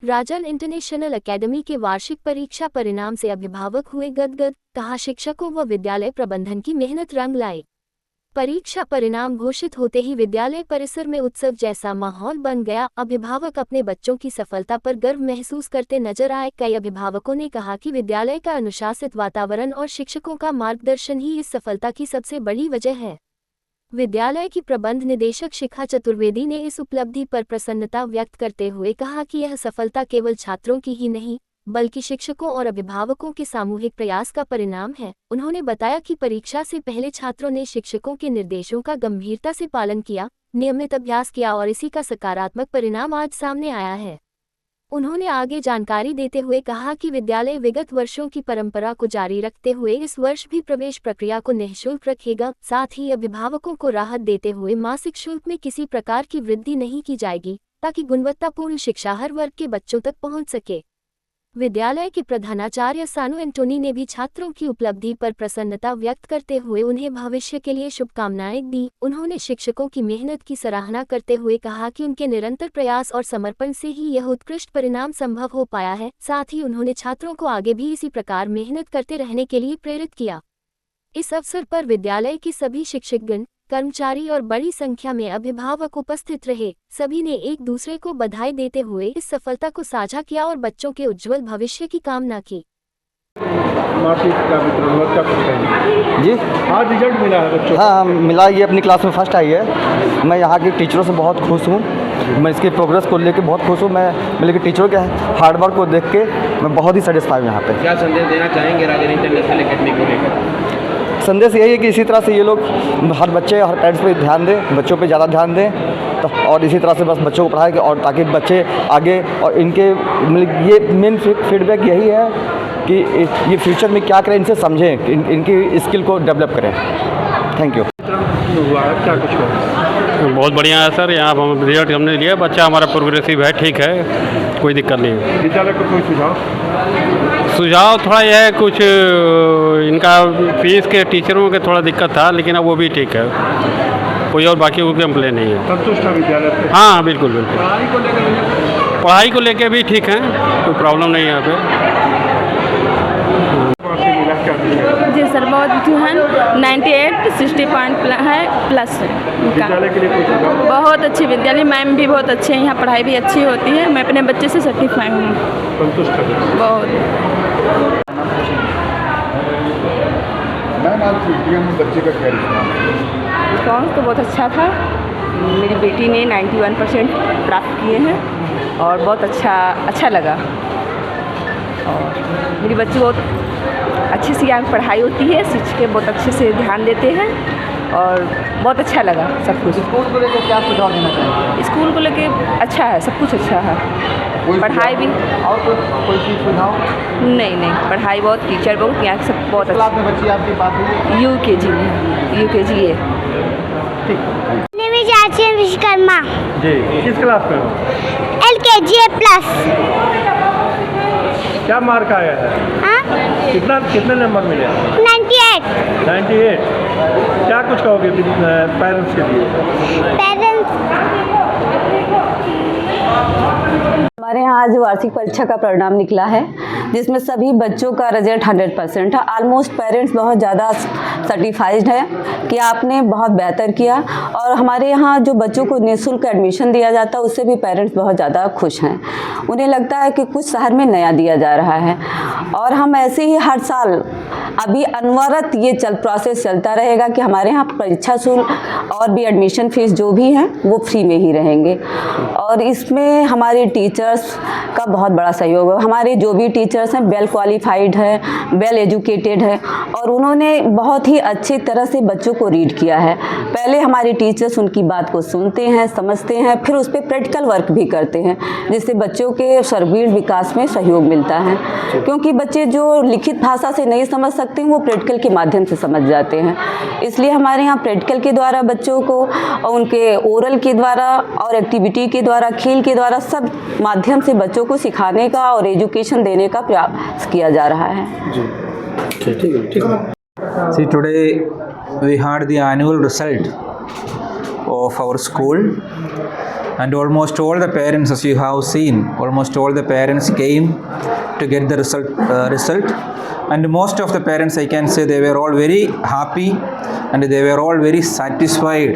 राजन international academy के वार्षिक परीक्षा परिणाम से अभिभावक हुए गदगद, कहा शिक्षकों व विद्यालय प्रबंधन की मेहनत रंग लाई। परीक्षा परिणाम घोषित होते ही विद्यालय परिसर में उत्सव जैसा माहौल बन गया। अभिभावक अपने बच्चों की सफलता पर गर्व महसूस करते नजर आए। कई अभिभावकों ने कहा कि विद्यालय का अनुशासित वातावरण और शिक्षकों का मार्गदर्शन ही इस सफलता की सबसे बड़ी वजह है। विद्यालय की प्रबंध निदेशक शिखा चतुर्वेदी ने इस उपलब्धि पर प्रसन्नता व्यक्त करते हुए कहा कि यह सफलता केवल छात्रों की ही नहीं, बल्कि शिक्षकों और अभिभावकों के सामूहिक प्रयास का परिणाम है। उन्होंने बताया कि परीक्षा से पहले छात्रों ने शिक्षकों के निर्देशों का गंभीरता से पालन किया, नियमित अभ्यास किया और इसी का सकारात्मक परिणाम आज सामने आया है। उन्होंने आगे जानकारी देते हुए कहा कि विद्यालय विगत वर्षों की परंपरा को जारी रखते हुए इस वर्ष भी प्रवेश प्रक्रिया को निःशुल्क रखेगा। साथ ही अभिभावकों को राहत देते हुए मासिक शुल्क में किसी प्रकार की वृद्धि नहीं की जाएगी, ताकि गुणवत्तापूर्ण शिक्षा हर वर्ग के बच्चों तक पहुंच सके। विद्यालय के प्रधानाचार्य सानू एंटोनी ने भी छात्रों की उपलब्धि पर प्रसन्नता व्यक्त करते हुए उन्हें भविष्य के लिए शुभकामनाएं दी। उन्होंने शिक्षकों की मेहनत की सराहना करते हुए कहा कि उनके निरंतर प्रयास और समर्पण से ही यह उत्कृष्ट परिणाम संभव हो पाया है। साथ ही उन्होंने छात्रों को आगे भी इसी प्रकार मेहनत करते रहने के लिए प्रेरित किया। इस अवसर पर विद्यालय के सभी शिक्षकगण, कर्मचारी और बड़ी संख्या में अभिभावक उपस्थित रहे। सभी ने एक दूसरे को बधाई देते हुए इस सफलता को साझा किया और बच्चों के उज्जवल भविष्य की कामना की। जी आज रिजल्ट मिला है बच्चों। हाँ मिला, ये अपनी क्लास में फर्स्ट आई है। मैं यहाँ के टीचरों से बहुत खुश हूँ। मैं इसकी प्रोग्रेस को लेकर बहुत खुश हूँ। मैं लेकिन टीचरों के हार्डवर्क को देख के मैं बहुत ही सेटिस्फाई हूँ यहाँ पे। क्या संदेश देना चाहेंगे राजन इंटरनेशनल एकेडमी को लेकर? संदेश यही है कि इसी तरह से ये लोग हर बच्चे हर पेरेंट्स पे ध्यान दें, बच्चों पे ज़्यादा ध्यान दें तो, और इसी तरह से बस बच्चों को पढ़ाएं और ताकि बच्चे आगे और इनके मतलब ये मेन फीडबैक यही है कि ये फ्यूचर में क्या करें, इनसे समझें, इनकी स्किल को डेवलप करें। Thank you. क्या कुछ हो? बहुत बढ़िया है सर। यहाँ हम रिजल्ट हमने लिया, बच्चा हमारा प्रोग्रेसिव है, ठीक है, कोई दिक्कत नहीं है। विद्यालय को कोई सुझाव थोड़ा यह है, कुछ इनका फीस के टीचरों के थोड़ा दिक्कत था, लेकिन अब वो भी ठीक है, कोई और बाकी कोई कंप्लेन नहीं है। संतुष्ट है विद्यालय से? हाँ बिल्कुल बिल्कुल। पढ़ाई को लेकर भी ठीक है, कोई प्रॉब्लम नहीं है यहाँ पे। जी सर, बहुत है 98 60 पॉइंट है प्लस है। विद्यालय के लिए कुछ बहुत अच्छी विद्यालय, मैम भी बहुत अच्छे हैं, यहाँ पढ़ाई भी अच्छी होती है। मैं अपने बच्चे से सर्टिफाई हूँ। संतुष्ट है बहुत। मैम आज छुट्टियों में बच्चे का क्या रिस्पॉन्स तो बहुत अच्छा था। मेरी बेटी ने 91% प्राप्त किए हैं और बहुत अच्छा लगा। और मेरी बच्ची बहुत अच्छे से यहाँ पढ़ाई होती है, शिक्षक बहुत अच्छे से ध्यान देते हैं और बहुत अच्छा लगा सब कुछ। स्कूल को लेकर क्या सुझाव देना चाहिए? स्कूल को लेके अच्छा है, सब कुछ अच्छा है। पढ़ाई भी और कोई चीज़ सुझाव? नहीं, पढ़ाई बहुत, टीचर बहुत, यहाँ सब बहुत क्लास में बच्ची आपकी बात हुई? UKG ये विश्वकर्मा जी। किस क्लास में हो? LKG plus. क्या मार्क आया है? कितने नंबर मिले? 98। क्या कुछ कहोगे पेरेंट्स के लिए? हमारे यहाँ आज वार्षिक परीक्षा का परिणाम निकला है, जिसमें सभी बच्चों का रिजल्ट 100% है। ऑलमोस्ट पेरेंट्स बहुत ज़्यादा सर्टिफाइड है कि आपने बहुत बेहतर किया। और हमारे यहाँ जो बच्चों को निःशुल्क एडमिशन दिया जाता है, उससे भी पेरेंट्स बहुत ज़्यादा खुश हैं। उन्हें लगता है कि कुछ शहर में नया दिया जा रहा है। और हम ऐसे ही हर साल अभी अनवरत ये प्रोसेस चलता रहेगा कि हमारे यहाँ परीक्षा शुल्क और भी एडमिशन फीस जो भी हैं वो फ्री में ही रहेंगे। और इसमें हमारे टीचर्स का बहुत बड़ा सहयोग है। हमारे जो भी टीचर्स हैं वेल क्वालिफाइड है, वेल एजुकेटेड है और उन्होंने बहुत ही अच्छी तरह से बच्चों को रीड किया है। पहले हमारे टीचर्स उनकी बात को सुनते हैं, समझते हैं, फिर उस पर प्रैक्टिकल वर्क भी करते हैं, जिससे बच्चों के सर्वांगीण विकास में सहयोग मिलता है। क्योंकि बच्चे जो लिखित भाषा से नहीं समझ सकते हैं वो प्रैक्टिकल के माध्यम से समझ जाते हैं। इसलिए हमारे यहाँ प्रैक्टिकल के द्वारा बच्चों को उनके ओरल के द्वारा और एक्टिविटी के द्वारा, खेल के द्वारा सब माध्यम से बच्चों को सिखाने का और एजुकेशन देने का प्रयास किया जा रहा है। See, today we had the annual result of our school and almost all the parents, as you have seen, almost all the parents came to get the result. And most of the parents, I can say, they were all very happy and they were all very satisfied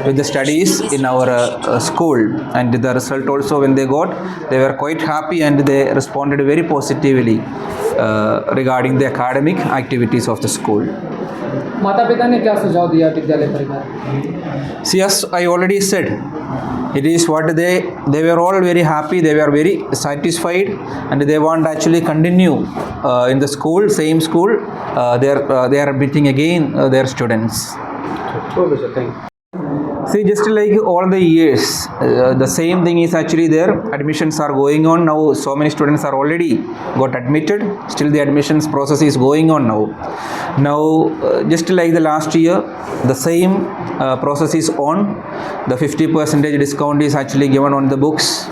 with the studies in our school. And the result also, when they got, they were quite happy and they responded very positively regarding the academic activities of the school. माता पिता ने क्या सुझाव दिया विद्यालय परिवार? See, as I already said, it is what they were all very happy, they were very satisfied, and they want to actually continue in the school, same school. They are admitting again their students. Okay, sir. Thank you. See, just like all the years, the same thing is actually there. Admissions are going on now. So many students are already got admitted. Still, the admissions process is going on now. Now, just like the last year, the same process is on. The 50% discount is actually given on the books.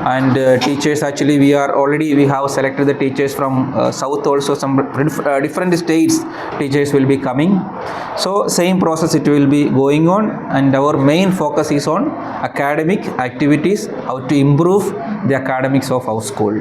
And teachers, actually we have selected the teachers from south also, some different states teachers will be coming. So same process it will be going on, and our main focus is on academic activities, how to improve the academics of our school.